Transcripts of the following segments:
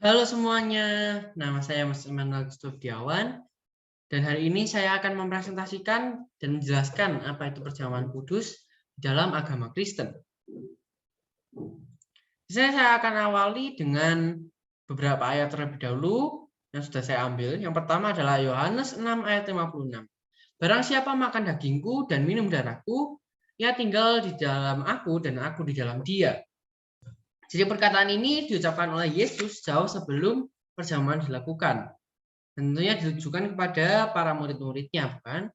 Halo semuanya, nama saya Mas Immanuel Gustiawan dan hari ini saya akan mempresentasikan dan menjelaskan apa itu perjamuan kudus dalam agama Kristen. Saya akan awali dengan beberapa ayat terlebih dahulu yang sudah saya ambil. Yang pertama adalah Yohanes 6 ayat 56. Barang siapa makan dagingku dan minum darahku, ia tinggal di dalam aku dan aku di dalam dia. Jadi perkataan ini diucapkan oleh Yesus jauh sebelum perjamuan dilakukan. Tentunya ditujukan kepada para murid-muridnya, bukan?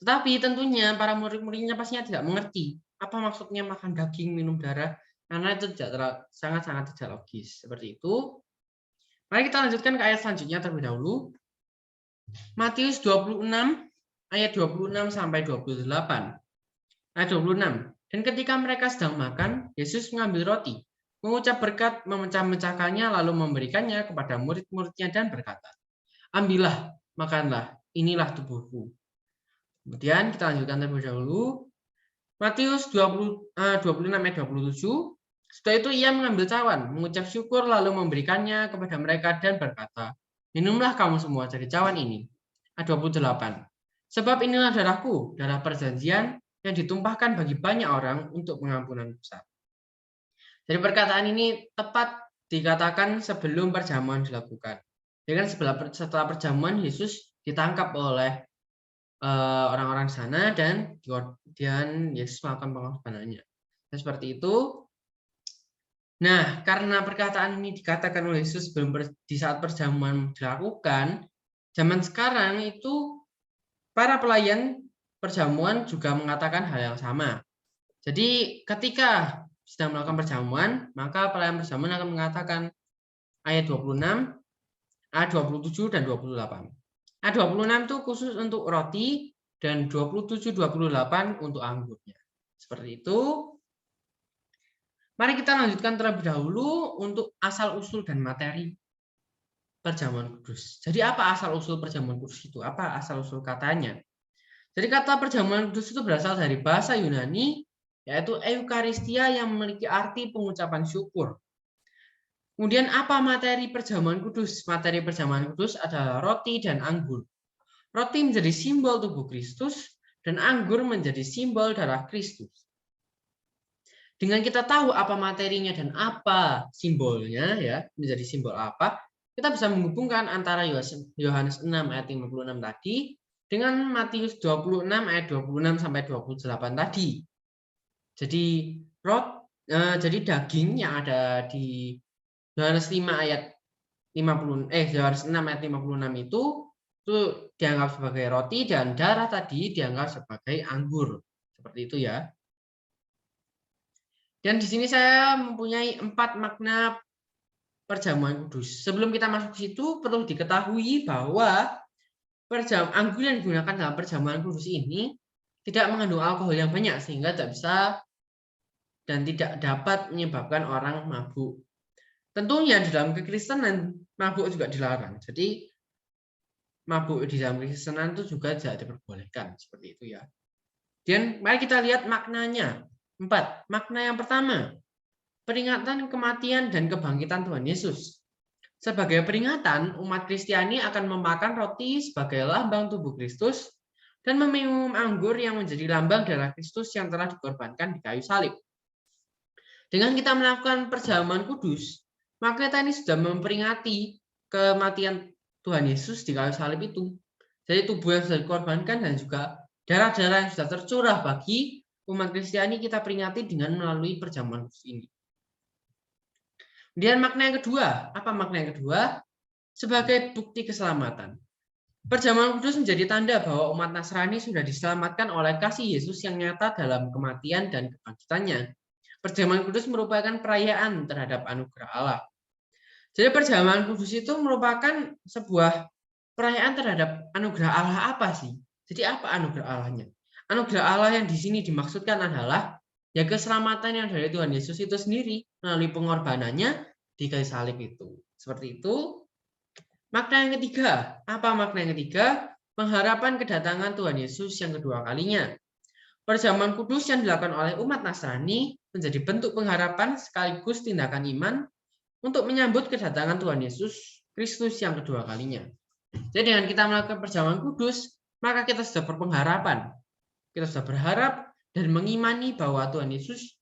Tetapi tentunya para murid-muridnya pastinya tidak mengerti apa maksudnya makan daging, minum darah, karena itu sangat-sangat tidak logis. Seperti itu. Mari kita lanjutkan ke ayat selanjutnya terlebih dahulu. Matius 26 ayat 26 sampai 28. Ayat 26. Dan ketika mereka sedang makan, Yesus mengambil roti, mengucap berkat, memecah-mecahkannya, lalu memberikannya kepada murid-muridnya dan berkata, "Ambillah, makanlah, inilah tubuhku." Kemudian kita lanjutkan terlebih dahulu. Matius 26 ayat 27. Setelah itu ia mengambil cawan, mengucap syukur, lalu memberikannya kepada mereka dan berkata, "Minumlah kamu semua dari cawan ini." Ayat 28. Sebab inilah darahku, darah perjanjian yang ditumpahkan bagi banyak orang untuk pengampunan dosa. Jadi perkataan ini tepat dikatakan sebelum perjamuan dilakukan. Dengan setelah perjamuan Yesus ditangkap oleh orang-orang sana dan kemudian Yesus melakukan pengorbanannya. Nah, seperti itu. Nah, karena perkataan ini dikatakan oleh Yesus sebelum di saat perjamuan dilakukan, zaman sekarang itu para pelayan perjamuan juga mengatakan hal yang sama. Jadi ketika sedang melakukan perjamuan, maka pelayan perjamuan akan mengatakan ayat 26, ayat 27 dan 28. Ayat 26 itu khusus untuk roti dan 27-28 untuk anggurnya. Seperti itu. Mari kita lanjutkan terlebih dahulu untuk asal-usul dan materi perjamuan kudus. Jadi apa asal-usul perjamuan kudus itu? Apa asal-usul katanya? Jadi kata perjamuan kudus itu berasal dari bahasa Yunani, yaitu Eukaristia yang memiliki arti pengucapan syukur. Kemudian apa materi perjamuan kudus? Materi perjamuan kudus adalah roti dan anggur. Roti menjadi simbol tubuh Kristus dan anggur menjadi simbol darah Kristus. Dengan kita tahu apa materinya dan apa simbolnya, ya, menjadi simbol apa, kita bisa menghubungkan antara Yohanes 6 ayat 56 tadi dengan Matius 26 ayat 26 sampai 28 tadi. Jadi daging yang ada di Yohanes 5 ayat 50 Yohanes 6 ayat 56 itu dianggap sebagai roti dan darah tadi dianggap sebagai anggur. Seperti itu ya. Dan di sini saya mempunyai 4 makna perjamuan kudus. Sebelum kita masuk ke situ, perlu diketahui bahwa anggur yang digunakan dalam perjamuan kudus ini tidak mengandung alkohol yang banyak sehingga tidak bisa dan tidak dapat menyebabkan orang mabuk. Tentunya di dalam kekristenan mabuk juga dilarang. Jadi mabuk di dalam kekristenan itu juga tidak diperbolehkan, seperti itu ya. Dan mari kita lihat maknanya. 4. Makna yang pertama, peringatan kematian dan kebangkitan Tuhan Yesus. Sebagai peringatan, umat Kristiani akan memakan roti sebagai lambang tubuh Kristus dan meminum anggur yang menjadi lambang darah Kristus yang telah dikorbankan di kayu salib. Dengan kita melakukan perjamuan kudus, maka kita ini sudah memperingati kematian Tuhan Yesus di kayu salib itu. Jadi tubuh yang sudah dikorbankan dan juga darah-darah yang sudah tercurah bagi umat Kristiani kita peringati dengan melalui perjamuan kudus ini. Kemudian makna yang kedua, apa makna yang kedua? Sebagai bukti keselamatan. Perjamuan kudus menjadi tanda bahwa umat Nasrani sudah diselamatkan oleh kasih Yesus yang nyata dalam kematian dan kebangkitannya. Perjamuan kudus merupakan perayaan terhadap anugerah Allah. Jadi perjamuan kudus itu merupakan sebuah perayaan terhadap anugerah Allah apa sih? Jadi apa anugerah Allahnya? Anugerah Allah yang di sini dimaksudkan adalah ya keselamatan yang dari Tuhan Yesus itu sendiri melalui pengorbanannya di kayu salib itu. Seperti itu. Makna yang ketiga, apa makna yang ketiga? Pengharapan kedatangan Tuhan Yesus yang kedua kalinya. Perjamuan kudus yang dilakukan oleh umat Nasrani menjadi bentuk pengharapan sekaligus tindakan iman untuk menyambut kedatangan Tuhan Yesus Kristus yang kedua kalinya. Jadi dengan kita melakukan perjamuan kudus, maka kita sudah berpengharapan. Kita sudah berharap dan mengimani bahwa Tuhan Yesus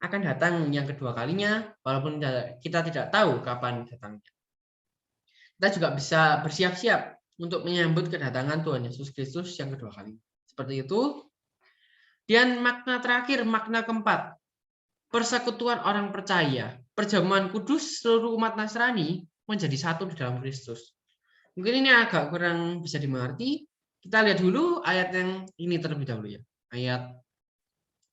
akan datang yang kedua kalinya, walaupun kita tidak tahu kapan datangnya. Kita juga bisa bersiap-siap untuk menyambut kedatangan Tuhan Yesus Kristus yang kedua kali. Seperti itu. Dan makna terakhir, makna keempat, persekutuan orang percaya. Perjamuan kudus seluruh umat Nasrani menjadi satu di dalam Kristus. Mungkin ini agak kurang bisa dimengerti. Kita lihat dulu ayat yang ini terlebih dahulu ya. Ayat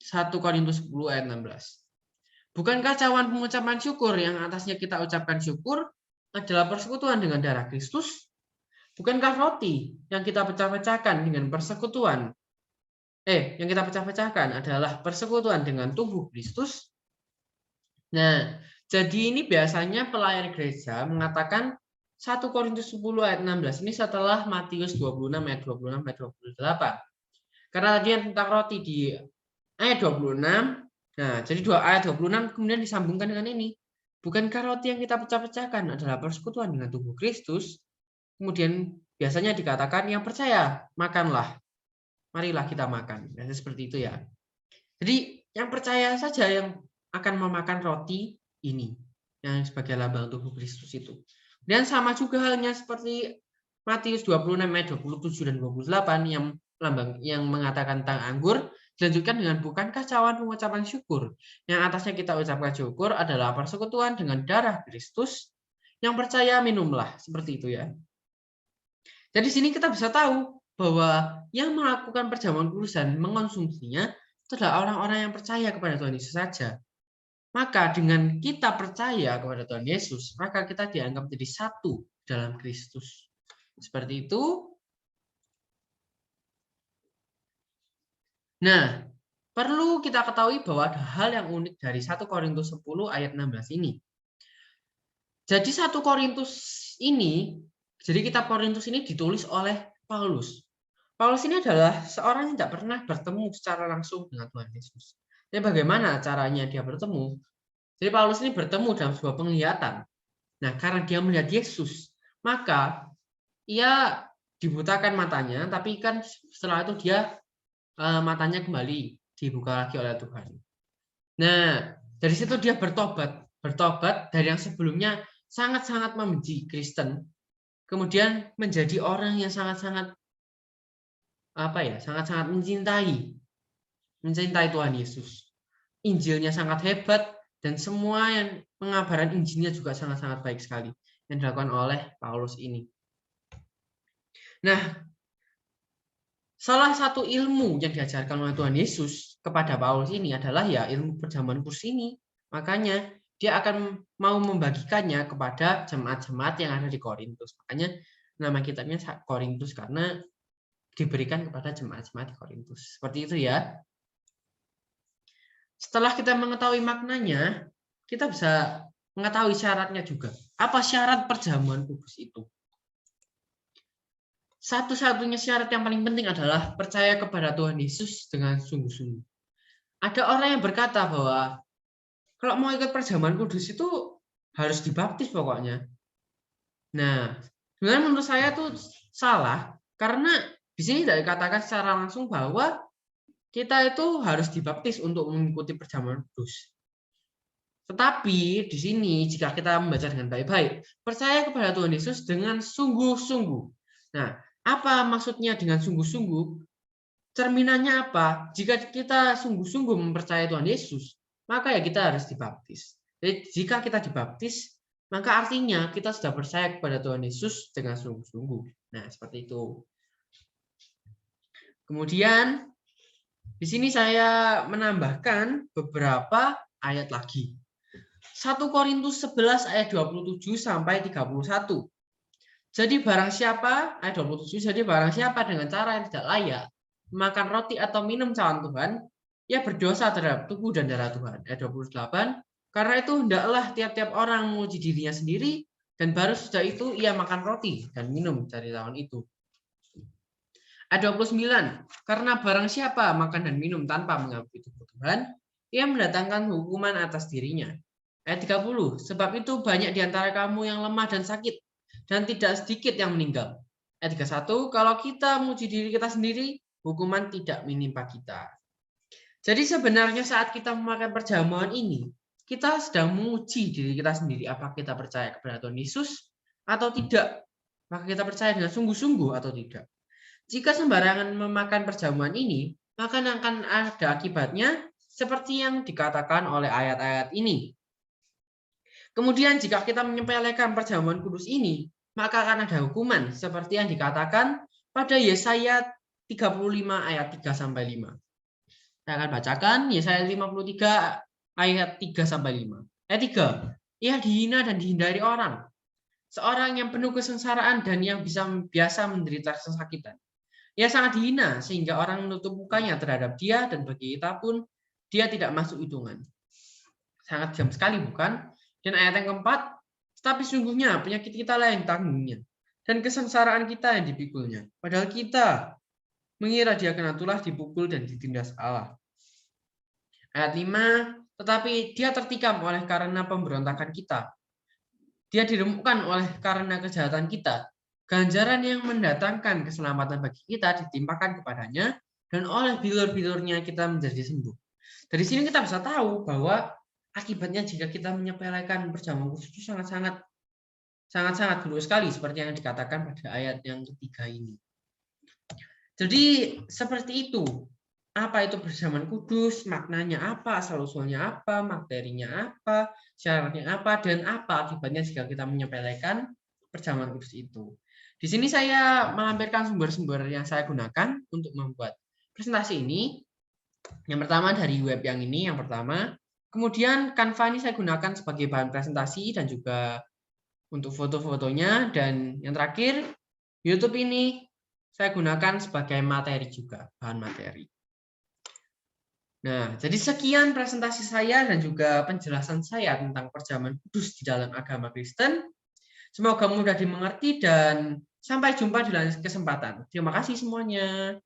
1 Korintus 10 ayat 16. Bukankah cawan pengucapan syukur yang atasnya kita ucapkan syukur adalah persekutuan dengan darah Kristus? Bukankah roti yang kita pecah-pecahkan dengan persekutuan yang kita pecah-pecahkan adalah persekutuan dengan tubuh Kristus? Nah, jadi ini biasanya pelayan gereja mengatakan 1 Korintus 10 ayat 16 ini setelah Matius 26 ayat 26 ayat 28. Karena tadi yang tentang roti di ayat 26, nah jadi ayat 26 kemudian disambungkan dengan ini. Bukankah roti yang kita pecah-pecahkan adalah persekutuan dengan tubuh Kristus? Kemudian biasanya dikatakan yang percaya, makanlah. Marilah kita makan. Nah, seperti itu ya. Jadi yang percaya saja yang akan memakan roti ini yang sebagai lambang tubuh Kristus itu. Dan sama juga halnya seperti Matius 26 ayat 27 dan 28 yang mengatakan tentang anggur, dilanjutkan dengan bukankah cawan pengucapan syukur yang atasnya kita ucapkan syukur adalah persekutuan dengan darah Kristus? Yang percaya minumlah, seperti itu ya. Jadi sini kita bisa tahu bahwa yang melakukan perjamuan kudus dan mengonsumsinya itu adalah orang-orang yang percaya kepada Tuhan Yesus saja. Maka dengan kita percaya kepada Tuhan Yesus, maka kita dianggap menjadi satu dalam Kristus. Seperti itu. Nah, perlu kita ketahui bahwa ada hal yang unik dari 1 Korintus 10 ayat 16 ini. Jadi 1 Korintus ini, jadi kitab Korintus ini ditulis oleh Paulus. Paulus ini adalah seorang yang tidak pernah bertemu secara langsung dengan Tuhan Yesus. Jadi bagaimana caranya dia bertemu? Jadi Paulus ini bertemu dalam sebuah penglihatan. Nah, karena dia melihat Yesus, maka ia dibutakan matanya, tapi kan setelah itu dia matanya kembali dibuka lagi oleh Tuhan. Nah, dari situ dia bertobat dari yang sebelumnya sangat-sangat membenci Kristen, kemudian menjadi orang yang sangat-sangat sangat-sangat mencintai Tuhan Yesus. Injilnya sangat hebat dan semua yang pengabaran Injilnya juga sangat-sangat baik sekali yang dilakukan oleh Paulus ini. Nah, salah satu ilmu yang diajarkan oleh Tuhan Yesus kepada Paulus ini adalah ya ilmu perjamuan kudus ini. Makanya dia akan mau membagikannya kepada jemaat-jemaat yang ada di Korintus. Makanya nama kitabnya Korintus karena diberikan kepada jemaat-jemaat di Korintus. Seperti itu ya. Setelah kita mengetahui maknanya, kita bisa mengetahui syaratnya juga. Apa syarat perjamuan kudus itu? Satu-satunya syarat yang paling penting adalah percaya kepada Tuhan Yesus dengan sungguh-sungguh. Ada orang yang berkata bahwa kalau mau ikut perjamuan kudus itu harus dibaptis pokoknya. Nah, sebenarnya menurut saya itu salah karena di sini tidak dikatakan secara langsung bahwa kita itu harus dibaptis untuk mengikuti perjamuan kudus. Tetapi di sini jika kita membaca dengan baik-baik, percaya kepada Tuhan Yesus dengan sungguh-sungguh. Nah, apa maksudnya dengan sungguh-sungguh? Cerminannya apa? Jika kita sungguh-sungguh mempercayai Tuhan Yesus, maka ya kita harus dibaptis. Jadi jika kita dibaptis, maka artinya kita sudah percaya kepada Tuhan Yesus dengan sungguh-sungguh. Nah, seperti itu. Kemudian di sini saya menambahkan beberapa ayat lagi. 1 Korintus 11 ayat 27 sampai 31. Jadi barang siapa, ayat 27, jadi barang siapa dengan cara yang tidak layak makan roti atau minum cawan Tuhan, ia berdosa terhadap tubuh dan darah Tuhan. Ayat 28, karena itu hendaklah tiap-tiap orang menguji dirinya sendiri, dan baru sudah itu ia makan roti dan minum dari cawan itu. Ayat 29, karena barang siapa makan dan minum tanpa mengakui tubuh Tuhan, ia mendatangkan hukuman atas dirinya. Ayat 30, sebab itu banyak di antara kamu yang lemah dan sakit, dan tidak sedikit yang meninggal. Ayat 31, kalau kita memuji diri kita sendiri, hukuman tidak menimpa kita. Jadi sebenarnya saat kita memakai perjamuan ini, kita sedang menguji diri kita sendiri. Apakah kita percaya kepada Tuhan Yesus atau tidak? Maka kita percaya dengan sungguh-sungguh atau tidak. Jika sembarangan memakan perjamuan ini, maka akan ada akibatnya seperti yang dikatakan oleh ayat-ayat ini. Kemudian jika kita menyepelekan perjamuan kudus ini, maka akan ada hukuman seperti yang dikatakan pada Yesaya 35 ayat 3 sampai 5. Saya akan bacakan Yesaya 53 ayat 3 sampai 5. Ayat 3. Ia dihina dan dihindari orang. Seorang yang penuh kesengsaraan dan yang biasa menderita kesakitan. Ia sangat dihina sehingga orang menutup mukanya terhadap dia dan bagi kita pun dia tidak masuk hitungan. Sangat jam sekali bukan? Dan ayat yang keempat, tapi sungguhnya penyakit kita lah yang tanggungnya dan kesengsaraan kita yang dipikulnya. Padahal kita mengira dia kena tulah, dipukul dan ditindas Allah. Ayat 5, tetapi dia tertikam oleh karena pemberontakan kita. Dia diremukkan oleh karena kejahatan kita. Ganjaran yang mendatangkan keselamatan bagi kita ditimpakan kepadanya dan oleh bilur-bilurnya kita menjadi sembuh. Dari sini kita bisa tahu bahwa akibatnya jika kita menyepelekan perjamuan kudus itu sangat-sangat buruk sekali seperti yang dikatakan pada ayat yang ketiga ini. Jadi seperti itu. Apa itu perjamuan kudus, maknanya apa, asal-usulnya apa, materinya apa, syaratnya apa, dan apa akibatnya jika kita menyepelekan perjamuan kudus itu. Di sini saya melampirkan sumber-sumber yang saya gunakan untuk membuat presentasi ini. Yang pertama dari web yang ini, yang pertama. Kemudian Canva ini saya gunakan sebagai bahan presentasi dan juga untuk foto-fotonya. Dan yang terakhir, YouTube ini saya gunakan sebagai materi juga, bahan materi. Nah, jadi sekian presentasi saya dan juga penjelasan saya tentang perjamuan kudus di dalam agama Kristen. Semoga mudah dimengerti dan sampai jumpa di lain kesempatan. Terima kasih semuanya.